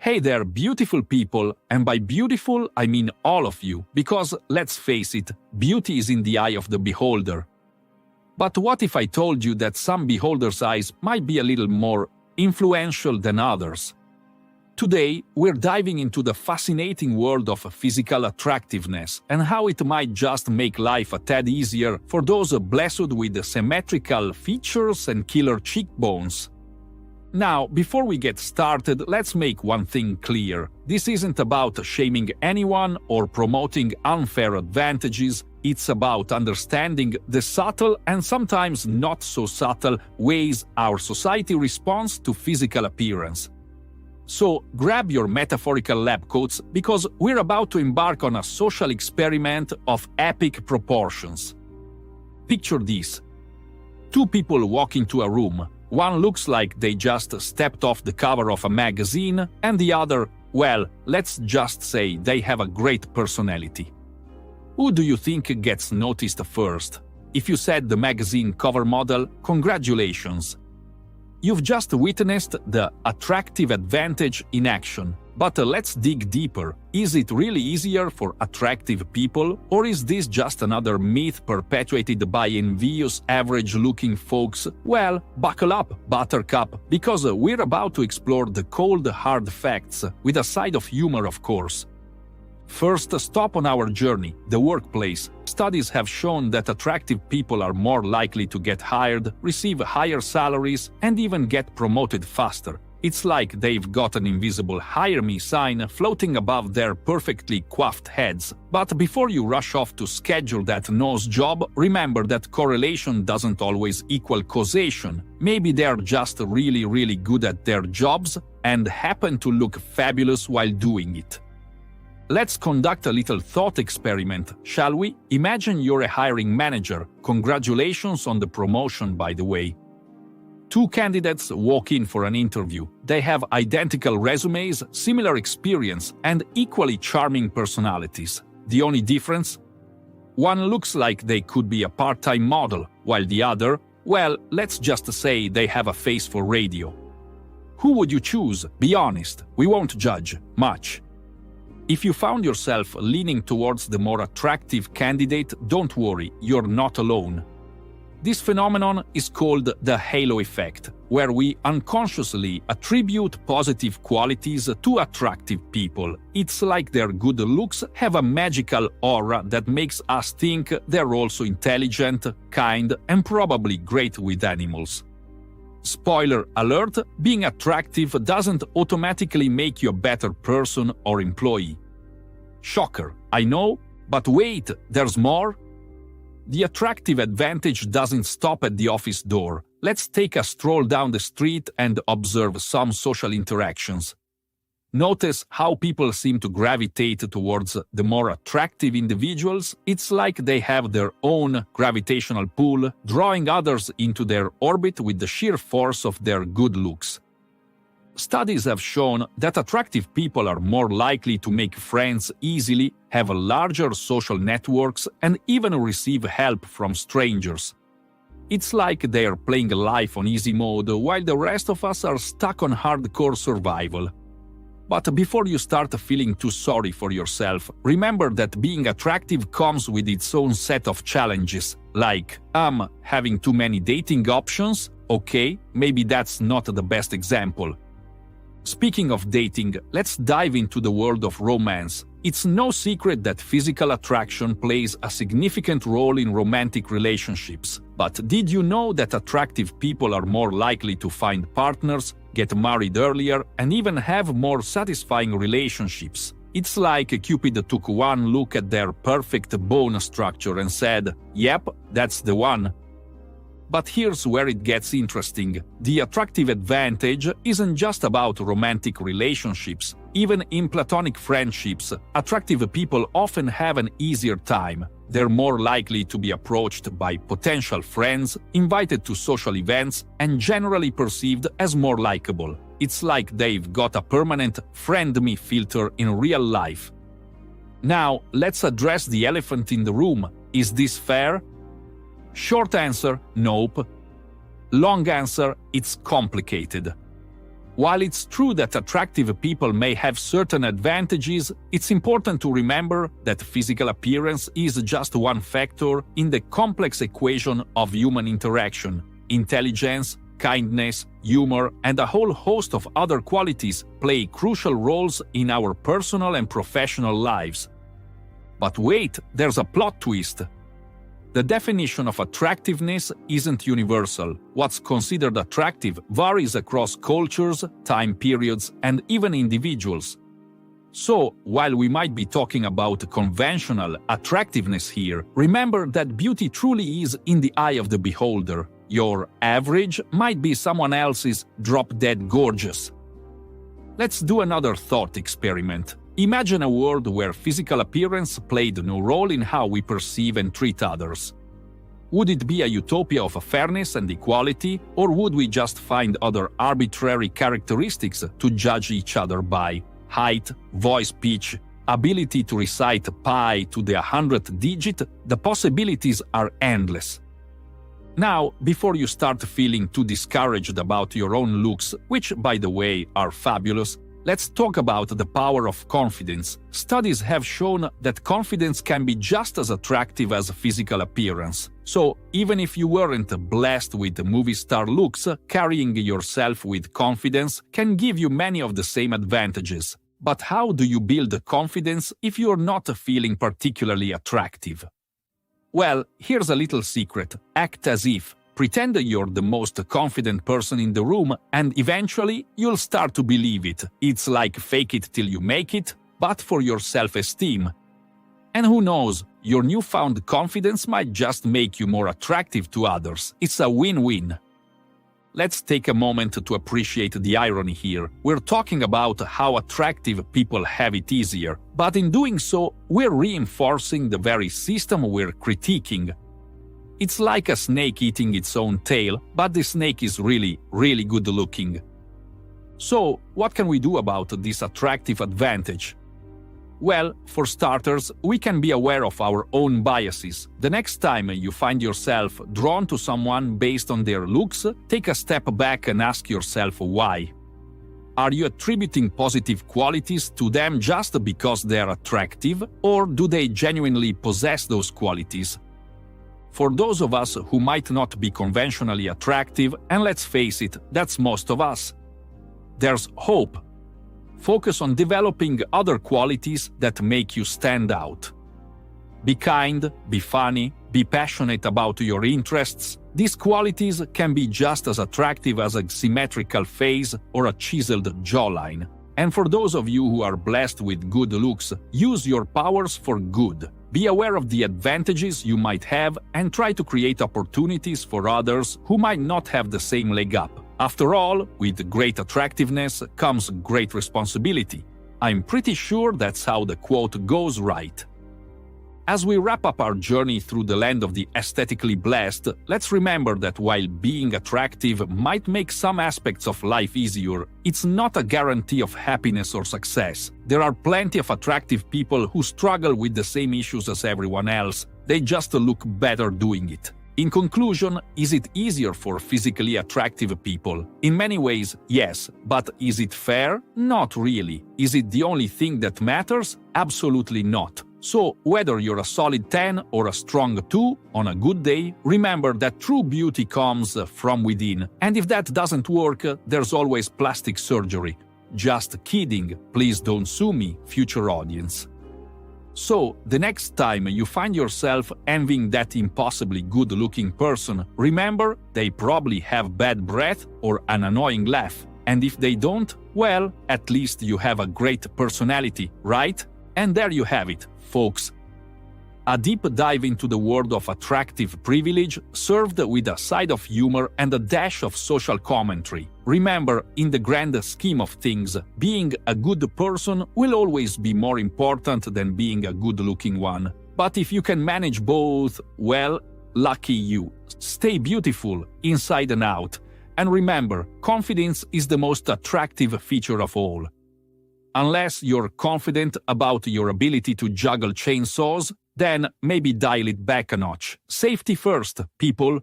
Hey there, beautiful people, and by beautiful I mean all of you, because, let's face it, beauty is in the eye of the beholder. But what if I told you that some beholders' eyes might be a little more influential than others? Today, we're diving into the fascinating world of physical attractiveness and how it might just make life a tad easier for those blessed with symmetrical features and killer cheekbones. Now, before we get started, let's make one thing clear. This isn't about shaming anyone or promoting unfair advantages. It's about understanding the subtle and sometimes not so subtle ways our society responds to physical appearance. So, grab your metaphorical lab coats because we're about to embark on a social experiment of epic proportions. Picture this. Two people walk into a room. One looks like they just stepped off the cover of a magazine, and the other, well, let's just say they have a great personality. Who do you think gets noticed first? If you said the magazine cover model, congratulations. You've just witnessed the attractive advantage in action. But let's dig deeper. Is it really easier for attractive people, or is this just another myth perpetuated by envious average-looking folks? Well, buckle up, buttercup, because we're about to explore the cold, hard facts, with a side of humor, of course. First stop on our journey, the workplace. Studies have shown that attractive people are more likely to get hired, receive higher salaries, and even get promoted faster. It's like they've got an invisible "Hire Me" sign floating above their perfectly coiffed heads. But before you rush off to schedule that nose job, remember that correlation doesn't always equal causation. Maybe they're just really good at their jobs and happen to look fabulous while doing it. Let's conduct a little thought experiment, shall we? Imagine you're a hiring manager. Congratulations on the promotion, by the way. Two candidates walk in for an interview. They have identical resumes, similar experience, and equally charming personalities. The only difference? One looks like they could be a part-time model, while the other, well, let's just say they have a face for radio. Who would you choose? Be honest. We won't judge much. If you found yourself leaning towards the more attractive candidate, don't worry, you're not alone. This phenomenon is called the halo effect, where we unconsciously attribute positive qualities to attractive people. It's like their good looks have a magical aura that makes us think they're also intelligent, kind, and probably great with animals. Spoiler alert, being attractive doesn't automatically make you a better person or employee. Shocker, I know, but wait, there's more? The attractive advantage doesn't stop at the office door. Let's take a stroll down the street and observe some social interactions. Notice how people seem to gravitate towards the more attractive individuals. It's like they have their own gravitational pull, drawing others into their orbit with the sheer force of their good looks. Studies have shown that attractive people are more likely to make friends easily, have larger social networks, and even receive help from strangers. It's like they're playing life on easy mode while the rest of us are stuck on hardcore survival. But before you start feeling too sorry for yourself, remember that being attractive comes with its own set of challenges, like, having too many dating options? Okay, maybe that's not the best example. Speaking of dating, let's dive into the world of romance. It's no secret that physical attraction plays a significant role in romantic relationships. But did you know that attractive people are more likely to find partners, get married earlier, and even have more satisfying relationships? It's like Cupid took one look at their perfect bone structure and said, "Yep, that's the one." But here's where it gets interesting. The attractive advantage isn't just about romantic relationships. Even in platonic friendships, attractive people often have an easier time. They're more likely to be approached by potential friends, invited to social events, and generally perceived as more likable. It's like they've got a permanent "friend me" filter in real life. Now, let's address the elephant in the room. Is this fair? Short answer, nope. Long answer, it's complicated. While it's true that attractive people may have certain advantages, it's important to remember that physical appearance is just one factor in the complex equation of human interaction. Intelligence, kindness, humor, and a whole host of other qualities play crucial roles in our personal and professional lives. But wait, there's a plot twist. The definition of attractiveness isn't universal. What's considered attractive varies across cultures, time periods, and even individuals. So, while we might be talking about conventional attractiveness here, remember that beauty truly is in the eye of the beholder. Your average might be someone else's drop-dead gorgeous. Let's do another thought experiment. Imagine a world where physical appearance played no role in how we perceive and treat others. Would it be a utopia of fairness and equality, or would we just find other arbitrary characteristics to judge each other by? Height, voice pitch, ability to recite pi to the 100th digit, the possibilities are endless. Now, before you start feeling too discouraged about your own looks, which, by the way, are fabulous, let's talk about the power of confidence. Studies have shown that confidence can be just as attractive as physical appearance. So, even if you weren't blessed with movie star looks, carrying yourself with confidence can give you many of the same advantages. But how do you build confidence if you're not feeling particularly attractive? Well, here's a little secret. Act as if. Pretend you're the most confident person in the room, and eventually you'll start to believe it. It's like fake it till you make it, but for your self-esteem. And who knows, your newfound confidence might just make you more attractive to others. It's a win-win. Let's take a moment to appreciate the irony here. We're talking about how attractive people have it easier, but in doing so, we're reinforcing the very system we're critiquing. It's like a snake eating its own tail, but the snake is really, really good looking. So, what can we do about this attractive advantage? Well, for starters, we can be aware of our own biases. The next time you find yourself drawn to someone based on their looks, take a step back and ask yourself why. Are you attributing positive qualities to them just because they're attractive, or do they genuinely possess those qualities? For those of us who might not be conventionally attractive, and let's face it, that's most of us, there's hope. Focus on developing other qualities that make you stand out. Be kind, be funny, be passionate about your interests. These qualities can be just as attractive as a symmetrical face or a chiseled jawline. And for those of you who are blessed with good looks, use your powers for good. Be aware of the advantages you might have and try to create opportunities for others who might not have the same leg up. After all, with great attractiveness comes great responsibility. I'm pretty sure that's how the quote goes, right? As we wrap up our journey through the land of the aesthetically blessed, let's remember that while being attractive might make some aspects of life easier, it's not a guarantee of happiness or success. There are plenty of attractive people who struggle with the same issues as everyone else. They just look better doing it. In conclusion, is it easier for physically attractive people? In many ways, yes, but is it fair? Not really. Is it the only thing that matters? Absolutely not. So, whether you're a solid 10 or a strong 2 on a good day, remember that true beauty comes from within. And if that doesn't work, there's always plastic surgery. Just kidding, please don't sue me, future audience. So, the next time you find yourself envying that impossibly good-looking person, remember, they probably have bad breath or an annoying laugh. And if they don't, well, at least you have a great personality, right? And there you have it, folks. A deep dive into the world of attractive privilege, served with a side of humor and a dash of social commentary. Remember, in the grand scheme of things, being a good person will always be more important than being a good-looking one. But if you can manage both, well, lucky you. Stay beautiful, inside and out. And remember, confidence is the most attractive feature of all. Unless you're confident about your ability to juggle chainsaws, then maybe dial it back a notch. Safety first, people.